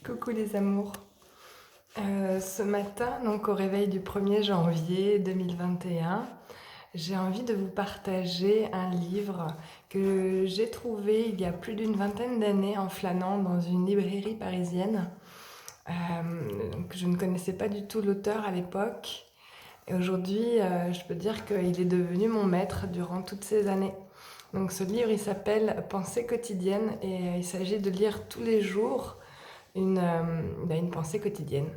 Coucou les amours. Ce matin, donc au réveil du 1er janvier 2021, j'ai envie de vous partager un livre que j'ai trouvé il y a plus d'une vingtaine d'années en flânant dans une librairie parisienne. Donc je ne connaissais pas du tout l'auteur à l'époque. Et aujourd'hui, je peux dire qu'il est devenu mon maître durant toutes ces années. Donc ce livre, il s'appelle Pensée quotidienne et il s'agit de lire tous les jours une pensée quotidienne.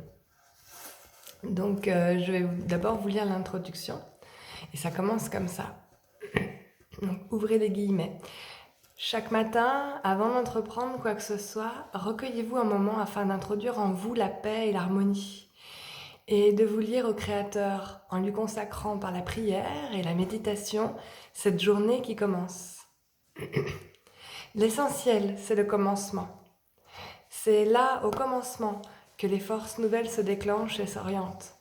Donc je vais d'abord vous lire l'introduction et ça commence comme ça. Donc ouvrez les guillemets. Chaque matin, avant d'entreprendre quoi que ce soit, recueillez-vous un moment afin d'introduire en vous la paix et l'harmonie et de vous lier au Créateur en lui consacrant par la prière et la méditation cette journée qui commence. L'essentiel, c'est le commencement. C'est là, au commencement, que les forces nouvelles se déclenchent et s'orientent.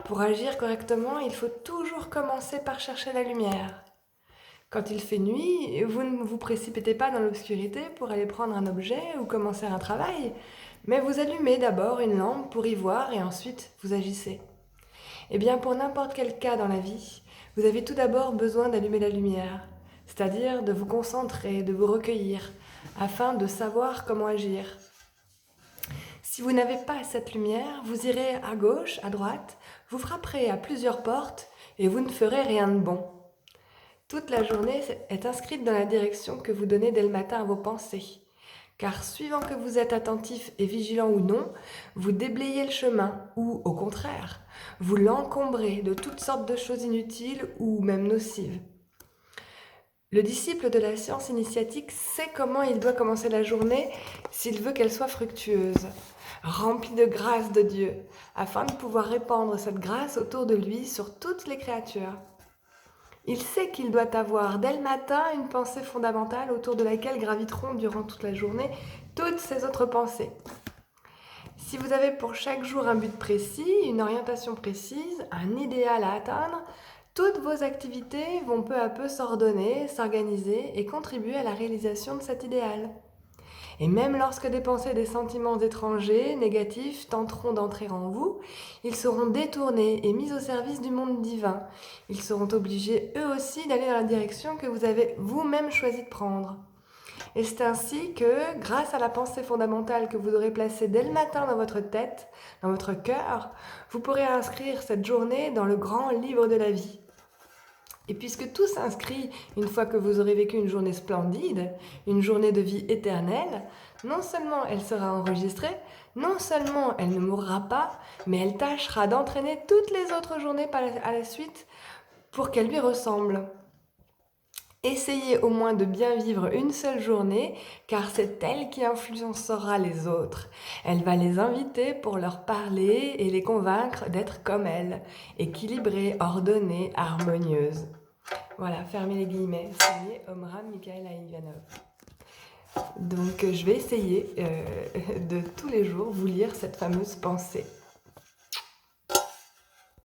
Pour agir correctement, il faut toujours commencer par chercher la lumière. Quand il fait nuit, vous ne vous précipitez pas dans l'obscurité pour aller prendre un objet ou commencer un travail, mais vous allumez d'abord une lampe pour y voir et ensuite vous agissez. Eh bien, pour n'importe quel cas dans la vie, vous avez tout d'abord besoin d'allumer la lumière, c'est-à-dire de vous concentrer, de vous recueillir, afin de savoir comment agir. Si vous n'avez pas cette lumière, vous irez à gauche, à droite, vous frapperez à plusieurs portes et vous ne ferez rien de bon. Toute la journée est inscrite dans la direction que vous donnez dès le matin à vos pensées. Car suivant que vous êtes attentif et vigilant ou non, vous déblayez le chemin ou, au contraire, vous l'encombrez de toutes sortes de choses inutiles ou même nocives. Le disciple de la science initiatique sait comment il doit commencer la journée s'il veut qu'elle soit fructueuse, remplie de grâce de Dieu, afin de pouvoir répandre cette grâce autour de lui sur toutes les créatures. Il sait qu'il doit avoir dès le matin une pensée fondamentale autour de laquelle graviteront durant toute la journée toutes ses autres pensées. Si vous avez pour chaque jour un but précis, une orientation précise, un idéal à atteindre, toutes vos activités vont peu à peu s'ordonner, s'organiser et contribuer à la réalisation de cet idéal. Et même lorsque des pensées, des sentiments étrangers, négatifs, tenteront d'entrer en vous, ils seront détournés et mis au service du monde divin. Ils seront obligés eux aussi d'aller dans la direction que vous avez vous-même choisi de prendre. Et c'est ainsi que, grâce à la pensée fondamentale que vous aurez placée dès le matin dans votre tête, dans votre cœur, vous pourrez inscrire cette journée dans le grand livre de la vie. Et puisque tout s'inscrit une fois que vous aurez vécu une journée splendide, une journée de vie éternelle, non seulement elle sera enregistrée, non seulement elle ne mourra pas, mais elle tâchera d'entraîner toutes les autres journées à la suite pour qu'elle lui ressemble. Essayez au moins de bien vivre une seule journée, car c'est elle qui influencera les autres. Elle va les inviter pour leur parler et les convaincre d'être comme elle, équilibrée, ordonnée, harmonieuse. Voilà, fermez les guillemets. Signé Omram Michaela Ivanov. Donc je vais essayer de tous les jours vous lire cette fameuse pensée.